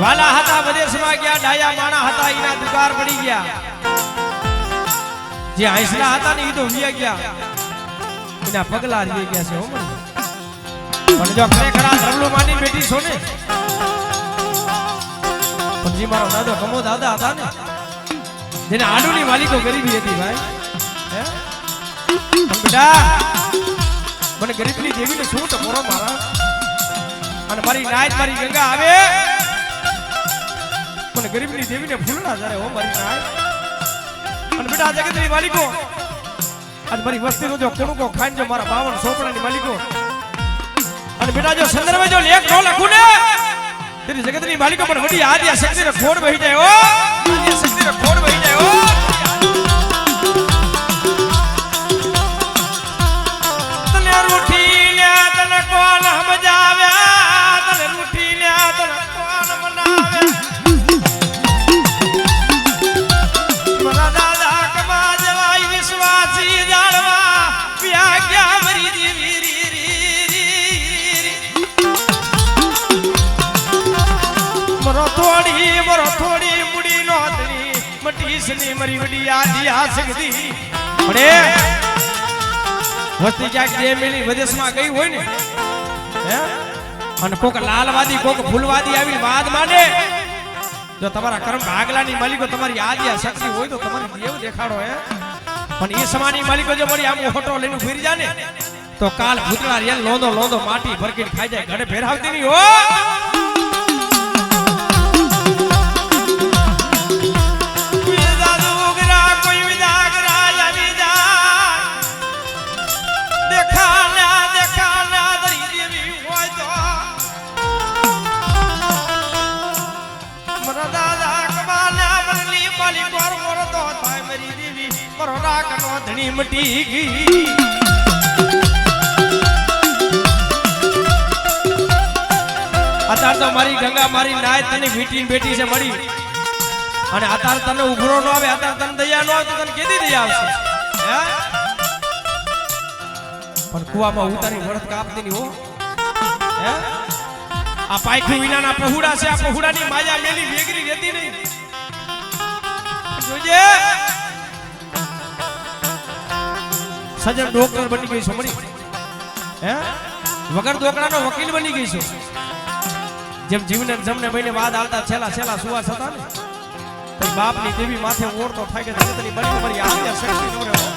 વાલા હતા વિદેશમાં ગયા ડાયા માણા હતા એના દુકાર પડી ગયા જે હંસલા હતા ને એ તો વિયા ગયા એના પગલા રહી ગયા છે હો પણ જો ખરેખર આ ધરલું માની બેઠી છો ને પણ જે મારો દાદો કમો દાદા હતા ને જેને આડુની માલિકો ગરીબી હતી ભાઈ હે બેટા મને ગરીબની દેવીને શું ટકોરો મારા અને મારી નાયત મારી ગંગા આવે મને ગરીબની દેવીને ફૂલડા જારે હો મારી નાયત અને બેટા જગતની માલિકો આજ મારી વસ્તીનો જો કોણુકો ખાઈને જો મારા 52 સોપડાની માલિકો અને બેટા જો સંદર્ભે જો લેખ નો લખું ને તેરી જગતની માલિકો પણ વડી આદ્યા શક્તિને ખોડ વહી જાય ઓ આદ્યા શક્તિને ખોડ વહી જાય ઓ તને રૂઠી લે તને કોણ સમજાવ્યા તને રૂઠી લે તને કોણ મનાવે મારા દાદા કમા જવાય વિશ્વાસી જાણવા પ્યા ગયા મરી દેવી મરો થોડી મુડી નો હતરી મટીસની મરી વડી આજી આ સગદી પડે વસ્તી ક્યાંક જે મેલી વિદેશમાં ગઈ હોય ને હે અને કોક લાલવાદી કોક ફૂલવાદી આવી વાદ માંડે જો તમારા કર્મ ભાગલાની માલિકો તમારી આજી આ શક્તિ હોય તો તમારી દેવ દેખાડો હે પણ એ સમાની માલિકો જો મળી આમ હોટો લઈને ફરી જાય ને તો કાલ ભૂતળા રેલ લોંદો માટી ભરકીને ખાઈ જાય ઘરે ફેરવતી નહીં હો ધણી મટી ગઈ અત્યારે તો મારી ગંગા મારી નાય તને વીટી બેટી છે મળી અને અત્યારે તને ઉભરો ન આવે અત્યારે તને દયા ન આવે તો તને કેદી દયા આવશે હે પણ કુવામાં ઉતારી વળત કાપતી ની હો હે આ પાયખું વિનાના પહુડા છે આ પહુડાની માયા મેલી વેગરી રહેતી નહીં જોજે સજન ડોક્ટર બની ગઈ છો મળી હે વગર ડોકડાનો વકીલ બની ગઈ છો જેમ જીવને જમને મહિને વાદ આવતા છેલા સુવાસ હતા ને તો બાપની દેવી માથે ઓરતો થાય કે જગતની બની બની આયા શક્તિ નો રહ્યો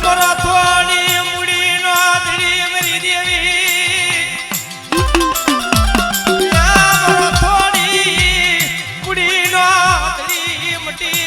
મરા થોડી મુડી નો ધરી મરી દેવી મરા થોડી મુડી નો ધરી મટી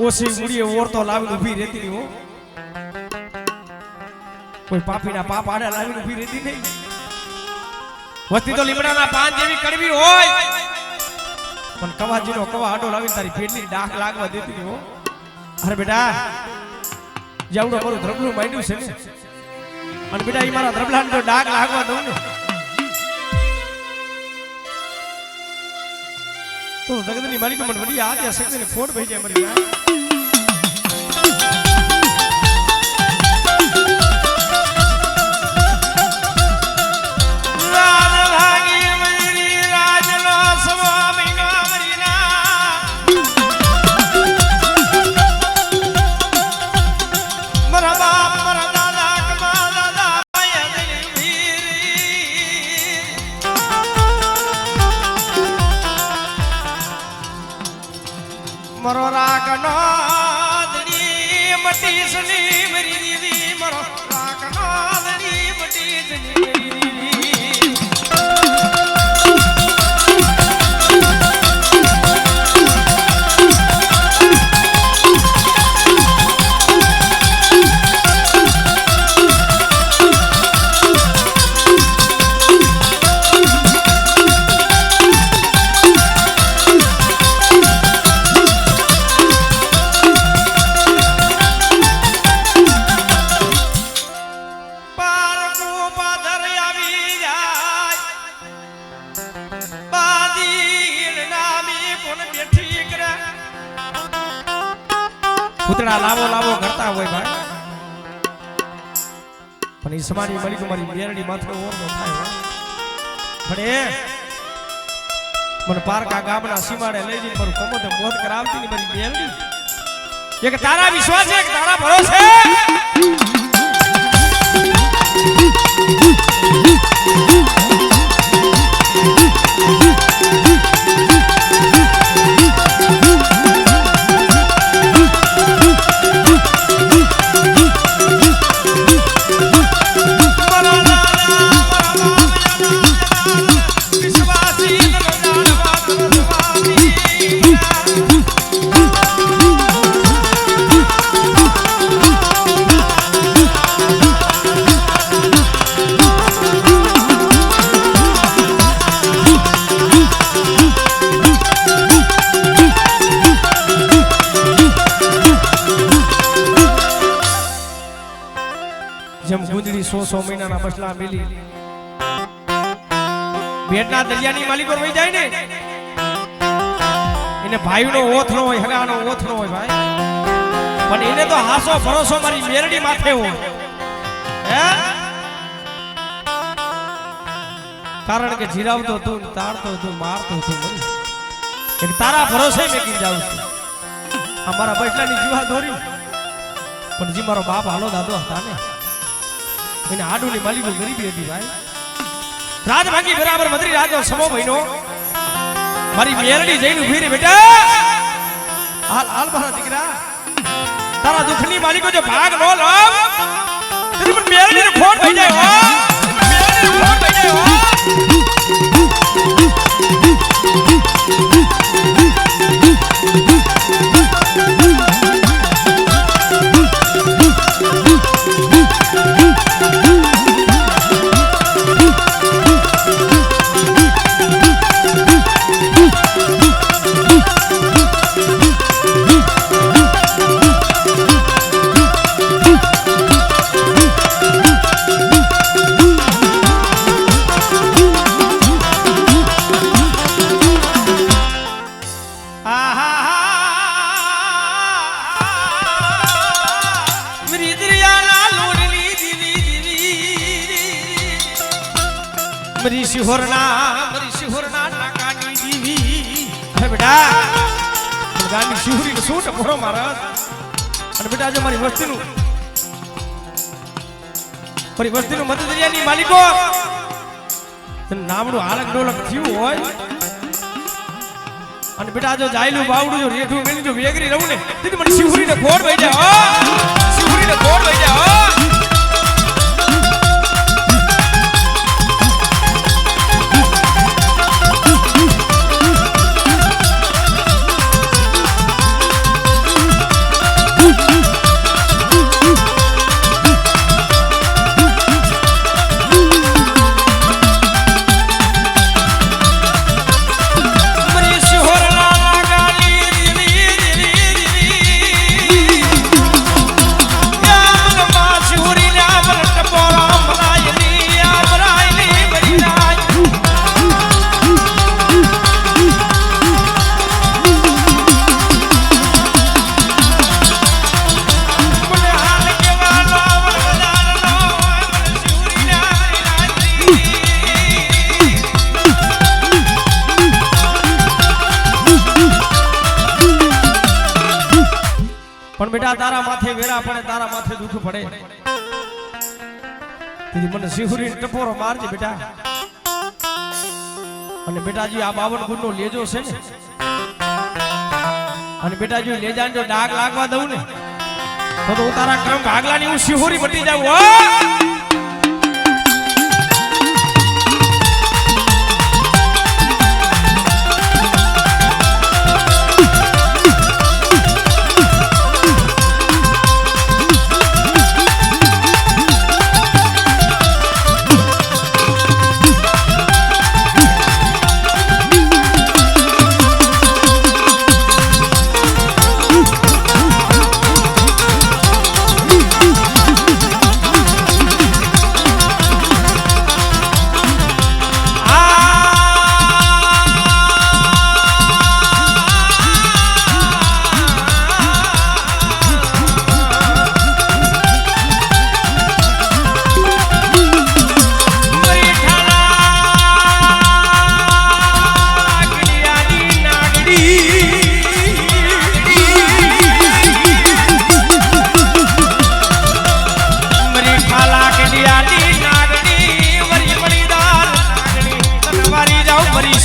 ઓછી મૂડીએ ઓરતો લાવીને ઊભી રહેતી નહીં હો. કોઈ પાપીના પાપ આડા લાવીને ઊભી રહેતી નહીં. વસ્તી તો લીમડાના પાન જેવી કડવી હોય પણ કવાજીનો કવા આડો લાવીને તારી પેટની ડાખ લાગવા દેતી નહીં હો. અરે બેટા જેવડો મારું દ્રબલું માંડ્યું છે ને અને બેટા એ મારા દ્રબલાને જો ડાઘ લાગવા દઉં ને તો જગતની માલિક મને વડી આ શક્તિને ફોડ ભઈ જાય મારી મરો રાખનો દડી મટી સની મરી દીદી મરો રાખનો દડી મટી સની મરી દીદી પૂતળા લાવો લાવો કરતા હોય ભાઈ પણ એ સમાની મળી મારી મેરડી માથે ઓરનો થાય પણ એ મને પારકા ગામના સીમાડે લઈ જઈને મારું કમોદે મોત કરાવતી ની મારી મેરડી એક તારા વિશ્વાસ છે એક તારા ભરોસે જેમ ગુંજડી 100 મહિનાના બસલા મેલી ભેટના દરિયાની માલિકો વહી જાય ને એને ભાઈનો ઓથ નો હોય હગાનો ઓથ નો હોય ભાઈ પણ એને તો હાસો ભરોસો મારી મેરડી માથે હોય હે કારણ કે જીરાવતો તું તારતો તું મારતો તું મરી એક તારા ભરોસે મેકી જાઉં છું અમારા બસલાની જીવા દોરી પણ જી મારો બાપ હાલો દાદો હતા ને એને આડુની માલિકો ગરીબી હતી ભાઈ રાજ ભાગી બરાબર મદરી રાજો સમો ભાઈનો મારી મેરડી જઈને ઉભી રહી બેટા હાલ હાલ મારા દીકરા તારા દુખની માલિકો જો ભાગ નો લો તેની પર મેરડીને ફોન થઈ જાય હો મેરડીને ફોન થઈ જાય હો મરી શિહોરના નાકાની દીવી હે બેટા ગાની શિહોરી નો સૂટ ભરો મારા અને બેટા જો મારી વસ્તીનું મત દરિયાની માલિકો તને નામનું હાલક ડોલક થયું હોય અને બેટા જો જાયલું બાવડું જો રેઠું મેલી જો વેગરી રહું ને તેથી મને શિહોરીને ખોડ વઈ જાય હો શિહોરીને ખોડ વઈ જાય હો બેટા તારા માથે વેરા પડે, તારા માથે દુઃખ પડે, તેથી મને સિંહુરી ટપોરો મારજે બેટા. અને બેટાજી આ 52 ગુણનો લેજો છે ને, અને બેટાજી લેજાને જો ડાઘ લાગવા દઉં ને તો હું તારા કર્મ ભાગલાની હું સિંહુરી બટી જાઉં.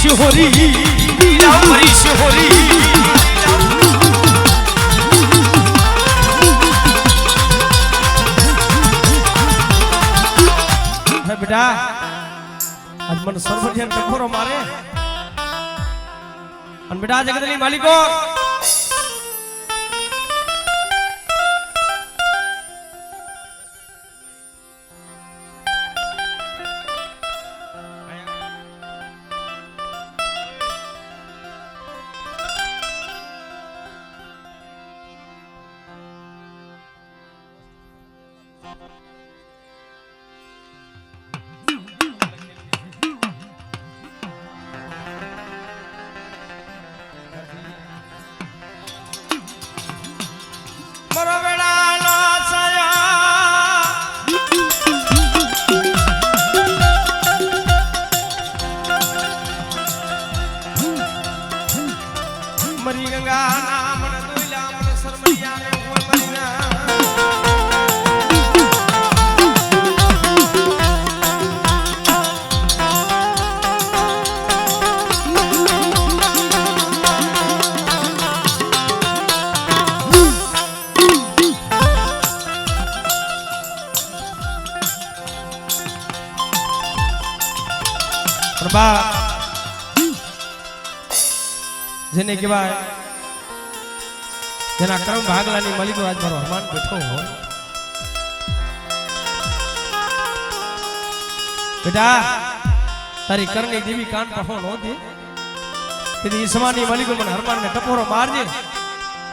સિંહોરી મારી સિંહોરી હે બેટા આજ મને સર્વજ્ઞ ટકોરો મારે. અને બેટા જગતની માલિકો મરી ગંગા નામ દોઈલા મન સરમૈયા ને કોઈ મરીના પ્રભા જેને કહેવાય જેના કર્મ ભાગલાની મલિકો આજ મારો હરમાન બેઠો હોય. બેટા તારી કરની દેવી કાન પહોં નહોતી તેથી ઈસમાની મલિકો મને હરમાન ને ટપોરો મારજે.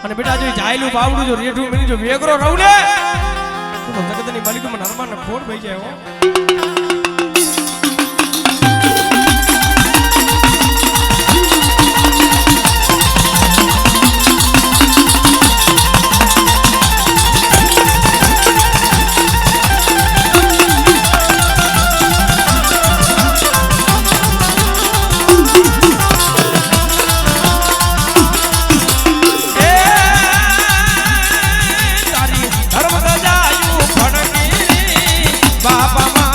અને બેટા જો જાયલું બાવડું જો રેઠું મિની જો વેગરો રહું ને તો જગતની મલિકો મને હરમાન ને ફોડ ભઈ જાય હો. બાપા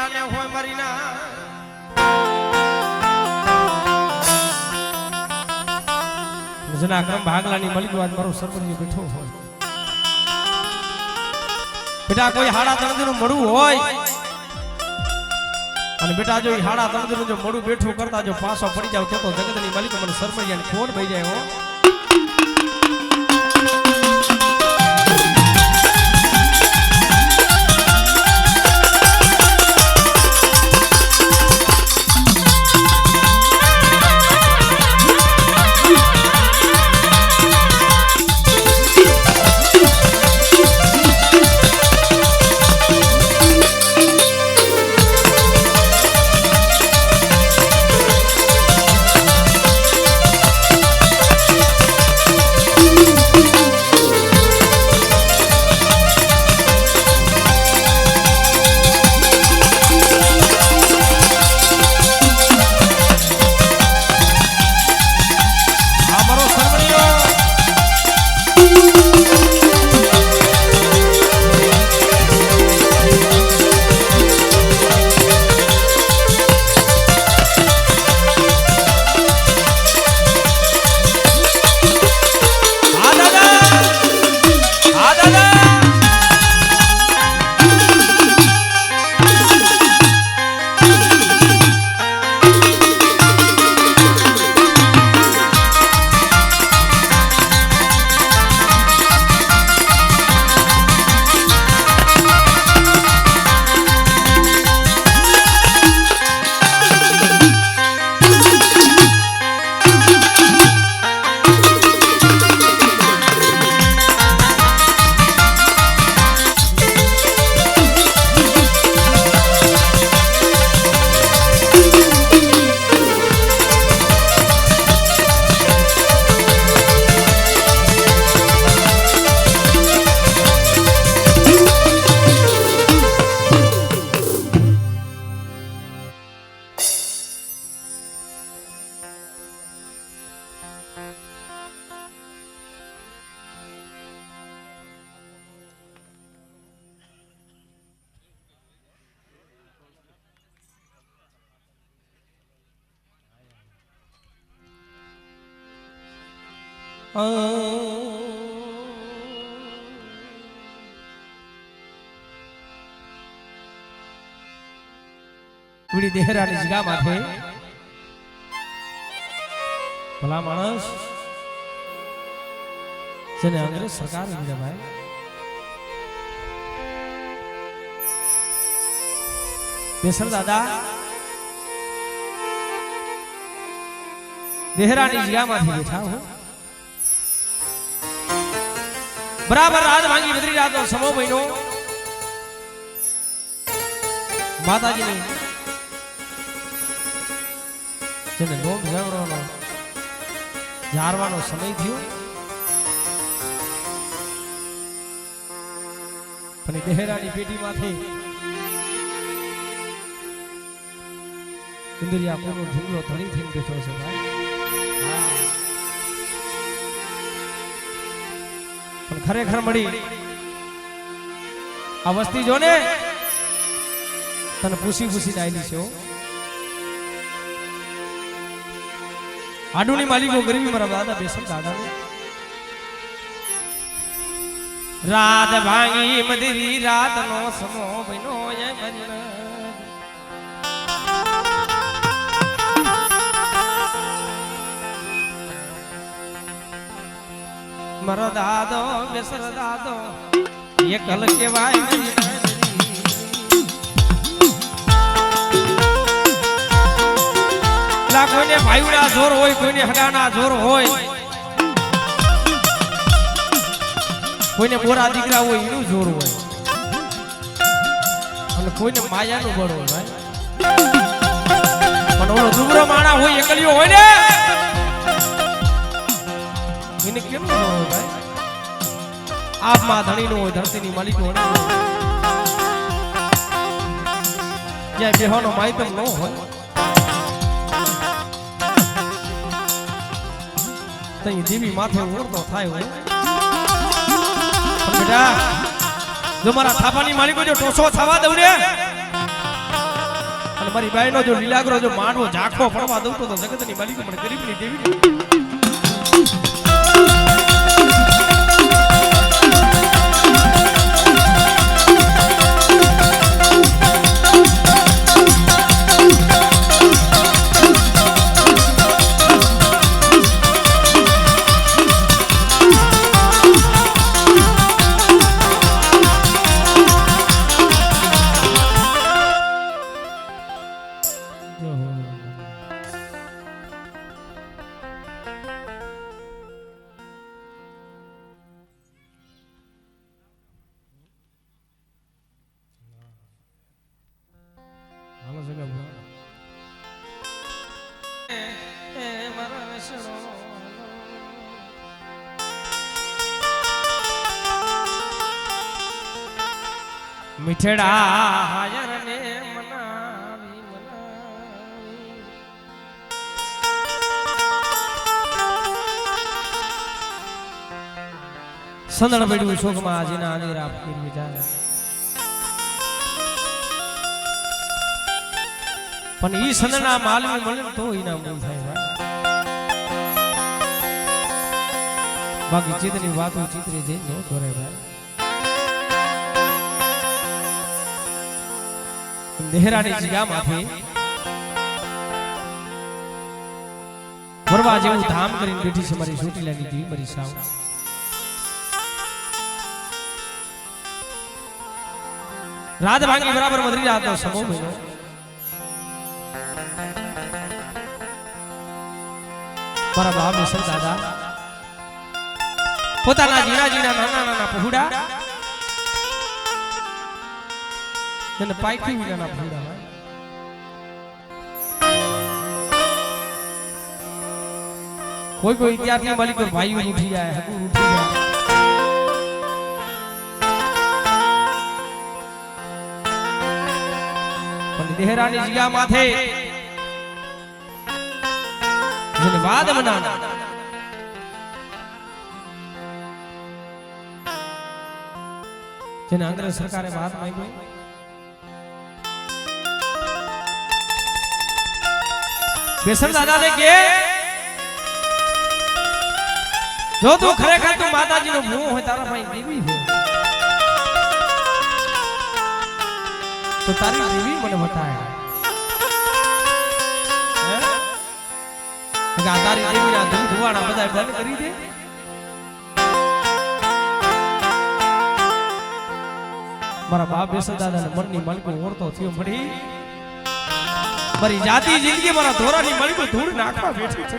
મરિયા ને હોય મરીના જના ક્રમ ભાગલાની મલિકો આજ મારો સરપંચ બેઠો હોય બેટા કોઈ હાડા તણદનું મળું હોય અને બેટા જો હાડા તણદનું જો મળું બેઠું કરતા જો પાછો પડી જાવ તો જગતની મલિકો મને સરપંચ ફોન ભઈ જાય હો ઉડી દેહરાની જગા માથે ભલા માણસ જેને અંગ્રેજ સરકાર વિજય ભાઈ બેસર દાદા દેહરાની જગા માથે બેઠા હો બરાબર રાત ભાંગી બદરી રાતો સમો બહેનો માતાજીની જેને લોક જવરવાનો જારવાનો સમય થયો પણ દેહરાની પેટીમાંથી ઇન્દ્રિયા કોનો ઢીંગલો ધણી થઈને બેઠો છે ભાઈ પણ ખરેખર મળી આ વસ્તી જો ને તને પૂછી પૂછીને આવેલી છે આડુની માલિકો ગરીબી મારા દાદા બેસર દાદા રાત ભાંગી મધરી રાત નો સમો બનો મારો દાદો બેસર દાદો એ કલ કેવાય કોઈને ભાઈના જોર હોય કોઈને હગાના જોર હોય કોઈને બોરા દીકરા હોય એનું જોર હોય અને કોઈને માયાનું બળ હોય ભાઈ પણ ઓલો દુબળો માણા હોય એકલીઓ હોય ને એને કેવું જોર હોય ભાઈ આપમાં ધણીનો હોય ધરતીની માલિકો હોય જ્યાં બેહોનો માહિતમ ન હોય દેવી માથે ઓળતો થાય હોય બેટા જો મારા થાપાની માલિકો જો ટોસો થવા દઉં ને તમારી બાઈનો જો લીલાગરો જો માંડવો ઝાંખો પડવા દઉં તો જગતની માલિકો પણ ગરીબની દેવી મીઠડા હાજર ને મનાવી સંદણ બેડું શોકમાં આજીના આલીરા ફીરવી જાય પણ ઈ સંદના માલવી મળે તો ઈના મૂળ થાય બાકી ચિત્રની વાતો ચિત્રી જઈ નો ધોરે ભાઈ દેહરાની જગ્યામાંથી વરવા જેવું ધામ કરીને બેઠી છે મારી ચોટીલાની દેવી મારી સાવ રાત ભાંગી બરાબર મધરી રાતનો સમો બન્યો મારા બાપ ને દાદા પોતાના જીણા જીણા નાના નાના પહોળા એને પાઈથી વિનાના પહોળા કોઈ કોઈ ત્યારથી માલિક ભાઈઓ ઉઠી જાય હકુ ઉઠી જાય પણ દેહરાની જગ્યા માથે જેને વાદ બનાના જેને અંગ્રેજ સરકારે વાદ માંગ્યો બેસર દાદા ને કે જો તું ખરેખર તું માતાજીનો મોહ હોય તારા ભાઈ દેવી છે તો તારી દેવી મને બતાય હે તારી દેવીના ધુવાડા બધા બંધ કરી દે મારા બાપ બેસર દાદાને મનની માલિકો ઓળતો થયો મળી મારી જાતિ જિંદગી મારા ધોરાની માલિકો ધૂળ નાખવા બેઠી છે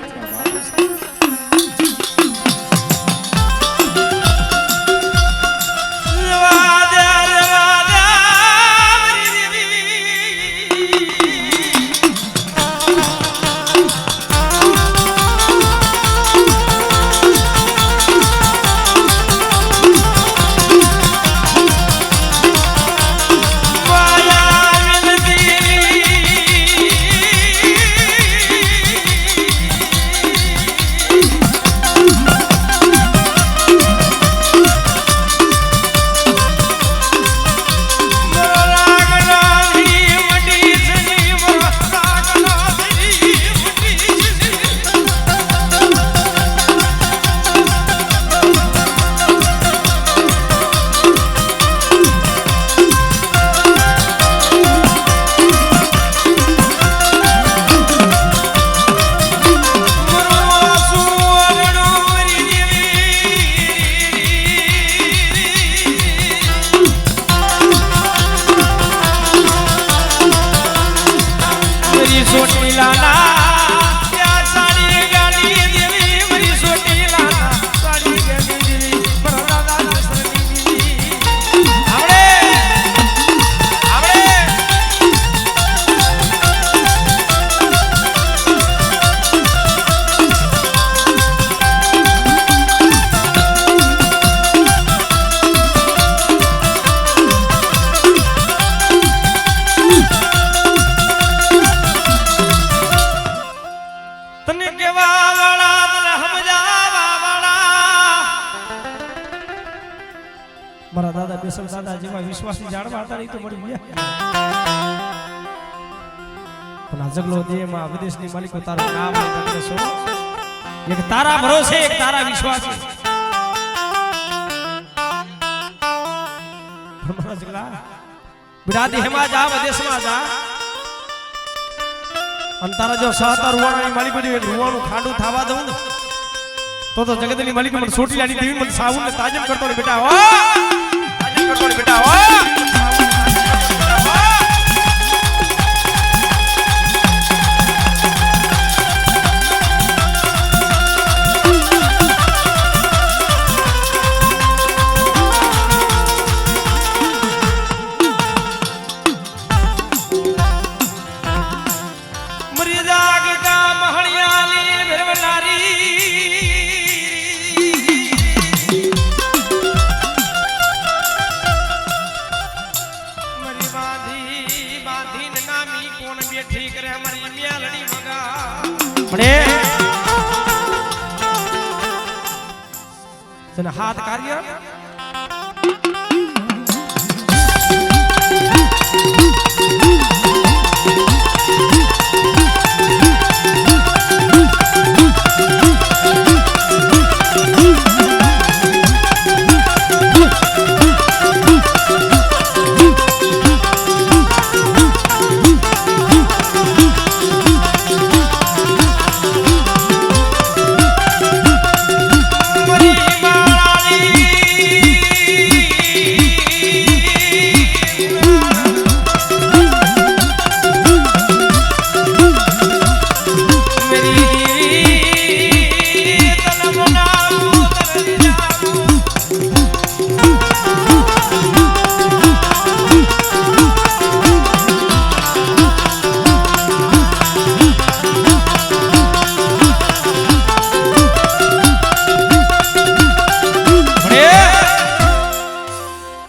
મારા દાદા બેસલ દાદા જેવા વિશ્વાસી જાણવા હતા નહીં તો મળી ગયા પણ આ જગલો દેહમાં વિદેશની માલિકો તારું નામ લઈને છો એક તારા ભરોસે એક તારા વિશ્વાસે મારા જગલા બેટા દેહમાં જા વિદેશમાં જા અને તારા જો સહતા રૂવાણાની માલિકો જો રૂવાનું ખાંડું થવા દઉં ને તો જગતની માલિકો મને સોટીલાની દેવી મને સાબુન ને તાજમ કરતો ને બેટા હો તાજમ કરતો ને બેટા હો हाथ कार्य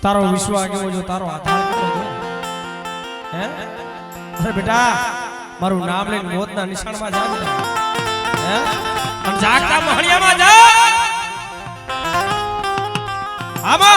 तारो विश्वास के जो तारो आधार केटलो है अरे बेटा मारू नाम लेने मौत ना निशान में जा बेटा हैं हम जागता महणिया में जा आमा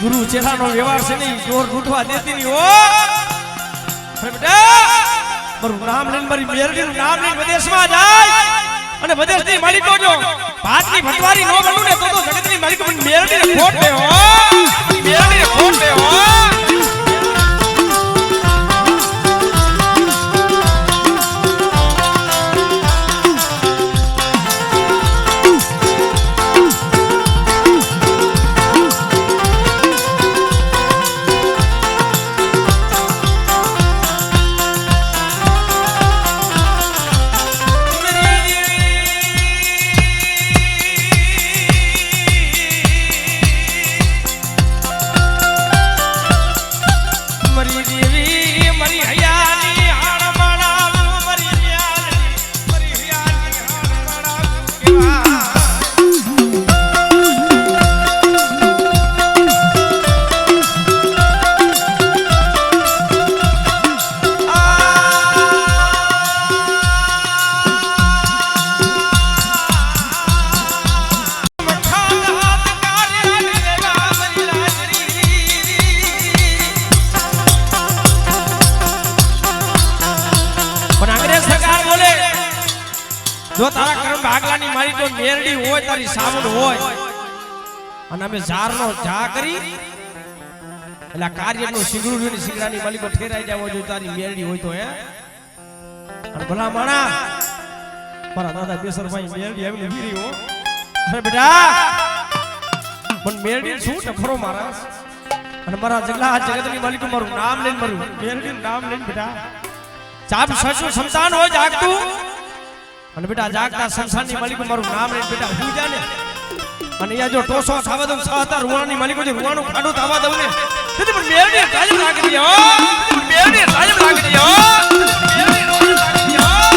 गुरु चेला नो व्यवहार से नहीं जोर लूटवा देती नहीं हो बेटा મારું નામ લઈને મારી મેરડીનું નામ લઈને વિદેશમાં જાય અને વિદેશની માલિકો જો ભાતની ભટવારી નો બનું ને તો જગતની માલિકો મેરડીને ખોટ દે હો મેરડીને ખોટ દે હો જો તારા કર્મ ભાગલાની મારી તો મેરડી હોય તારી સાબુન હોય અને અમે ઝારનો ઝા કરી એટલે કાર્યનું સિંગરૂની સિંગરાની માલિકો ઠેરાઈ જાવ જો તારી મેરડી હોય તો હે અને ભલા માણા મારા દાદા બેસરભાઈ મેરડી આવીને વીરી હો અરે બેટા પણ મેરડી શું ટફરો મારા અને મારા જગલા જગતની માલિકો મારું નામ લઈને મારું મેરડીનું નામ લઈને બેટા ચાપ સચું સંતાન હોય જાગતું અને બેટા જાગતા સંસારની માલિકો મારું નામ લઈને બેટા હું જાને અને અહીંયા જો ટોસો થાવા દઉં સાતા રૂવાણી માલિકો જે રૂવાનું ખાડું થાવા દઉં ને તેથી પણ મેરડી કાયમ લાગી દે હો મેરડી કાયમ લાગી દે હો મેરડી કાયમ લાગી દે હો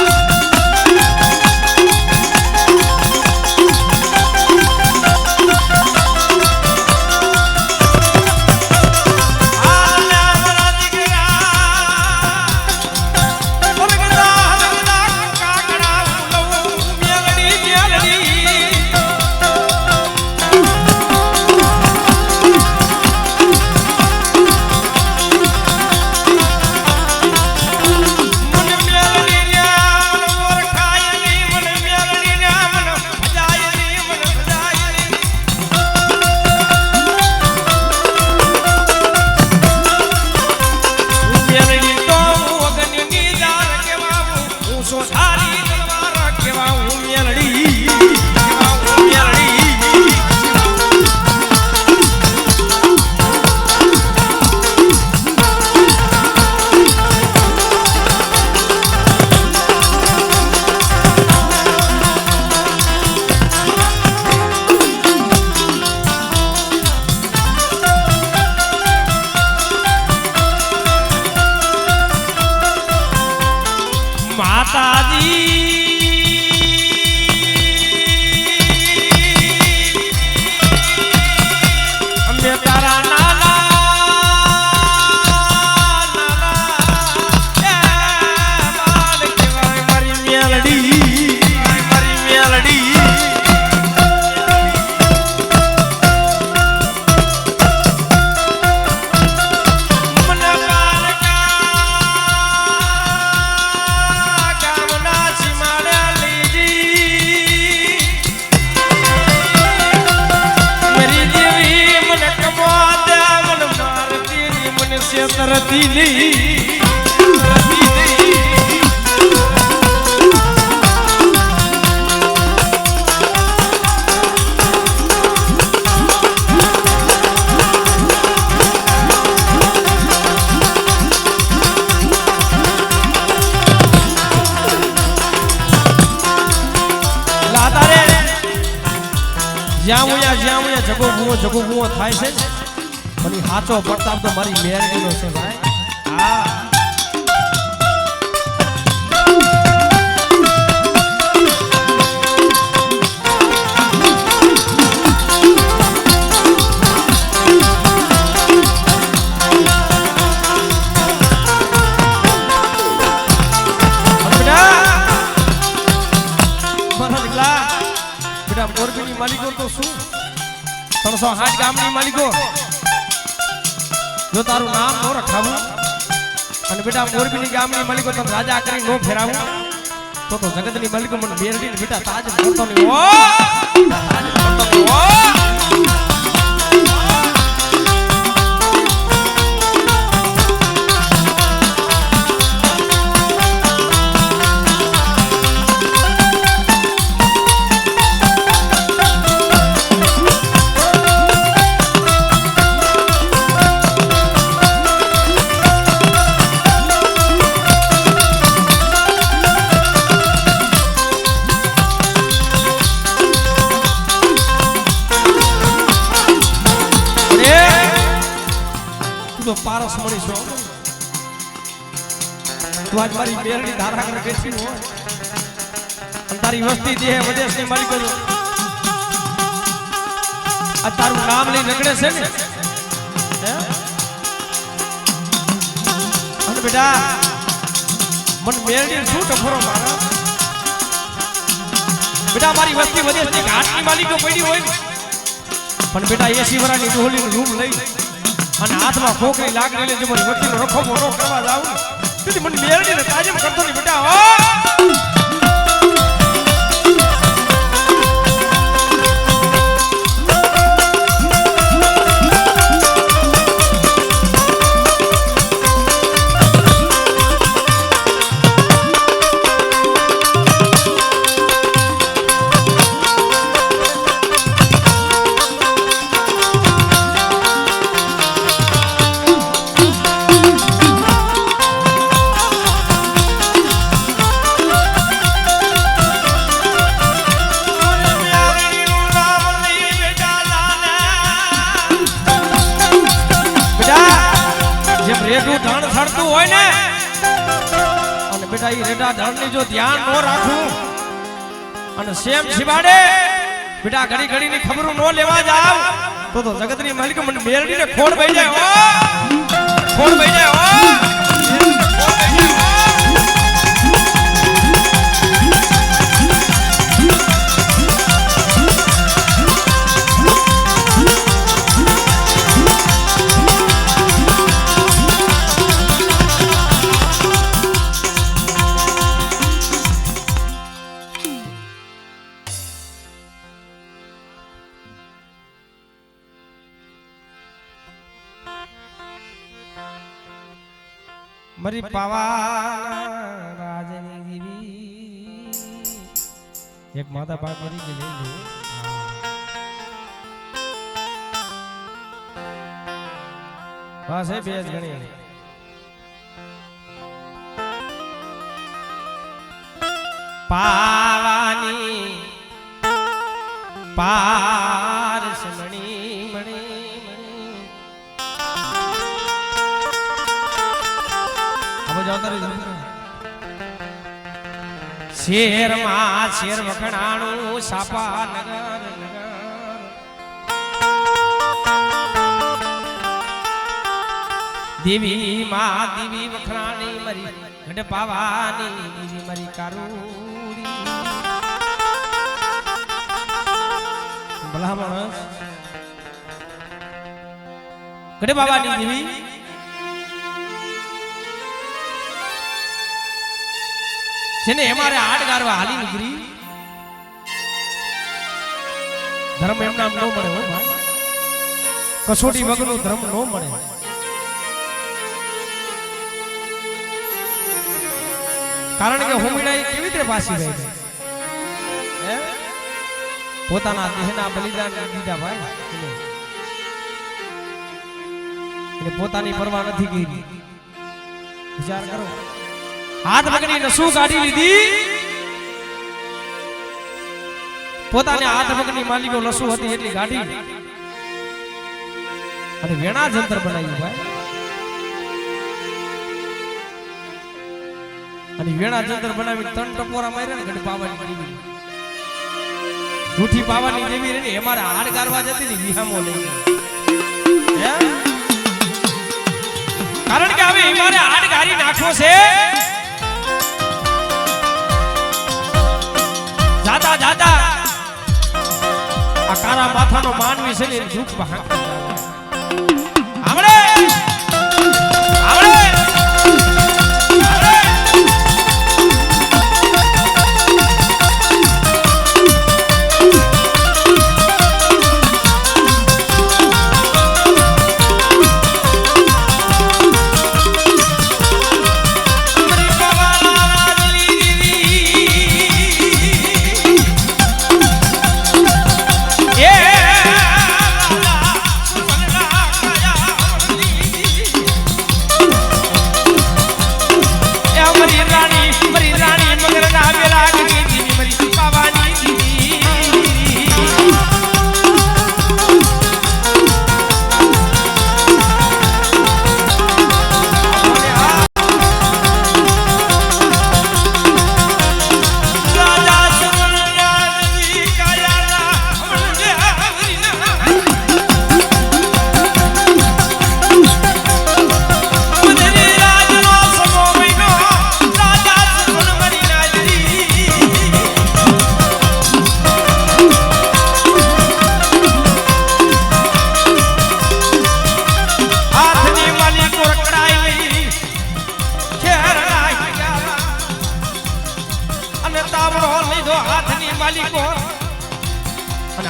જ્યાં જગો ભૂવો થાય છે પણ હાચો પડતા તો મારી મેરડીનો છે ભાઈ હા મોરબીની માલિકો તો શું 360 ગામની માલિકો જો તારું નામ નો રખાવું અને બેટા મોરબીની ગામની માલિકો તો રાજા કરી નો ફેરાવું તો જગતની માલિકો મને બેરડીને બેટા તાજ કરતો નહીં ઓ તાજ કરતો નહીં ઓ પારસ મળી છો તું આજ મારી બેરડી ધારા કરી બેઠી હોય અને તારી વસ્તી જે વિદેશની માલિકો આ તારું નામ લઈ રગડે છે ને અને બેટા મન બેરડી શું ટફરો મારા બેટા મારી વસ્તી વિદેશની ઘાટની માલિકો પડી હોય ને પણ બેટા 80 વર્ષની ડોલીનું રૂમ લઈ અને હાથમાં ખોખરી લાગણી લઈને મને વકીલનો રખો મોરો કરવા જાવ તેથી મને મેરડીને તાજમ કરતો નહીં બેટા બેટા ઈ રેટા ધણની જો ધ્યાન ન રાખું અને સેમ શિવાડે બેટા ઘડી ઘડી ની ખબરો ન લેવા જાવ તો જગતની માલિક મને મેરડીને ખોડ પડી જાય હો ખોડ પડી જાય હો मरी पावाना राजनी देवी एक माता बाप मरी के ले लो बस है बेज गणी पावानी पारस मणि मणि शेर मां शेर वखणाणु सापा नगर नगर देवी मां देवी वखणाणी मरी गड पावानी देवी मरी कारूड़ी भला माणस गड पावानी देवी જેને અમારે આડ ગારવા હાલી નીકળી ધર્મ એમ નામ ન મળે હો ભાઈ કસોટી વગરનો ધર્મ ન મળે કારણ કે હુમડા કેવી રીતે પાછી રહી હે પોતાના દેહના બલિદાન દીધા ભાઈ એને પોતાની પરવા નથી કરી વિચાર કરો हाथ पकड़ी नसू गाड़ी लीधी પોતાને હાથ પકડી માલિકો લસુ હતી એટલી ગાડી અને વેણા જંતર બનાવ્યું ભાઈ અને વેણા જંતર બનાવી ત્રણ ટપોરા માર્યા ને ઘડી પાવાની દેવી રૂઠી પાવાની દેવી રે અમારા હાડ ગારવા જતી ને વિહામો લઈ હે કારણ કે હવે અમારે હાડ ગારી નાખવો છે જાતા જાતા આ કારા માથાનો માનવી છે ને દુઃખ ભાંગ આવડે આવડે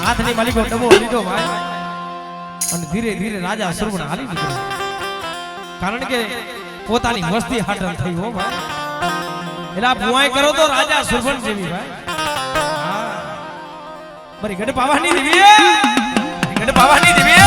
हाथनी मालिको डबो लीधो भाई અને ધીરે ધીરે રાજા સુરવણ હાલી નીકળ્યો કારણ કે પોતાની વસ્તી હાટલ થઈ હો ભાઈ એલા ભુવાઈ કરો તો રાજા સુરવણ જેવી ભાઈ હા મારી ગઢ પાવાની દેવી ગઢ પાવાની દેવી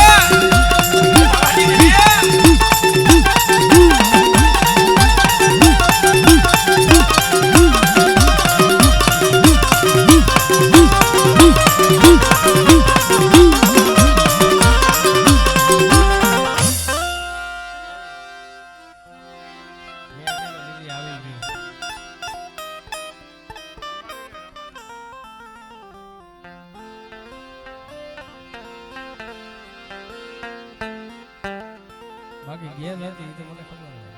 બાકી ગેર હતી એ તો મને ખબર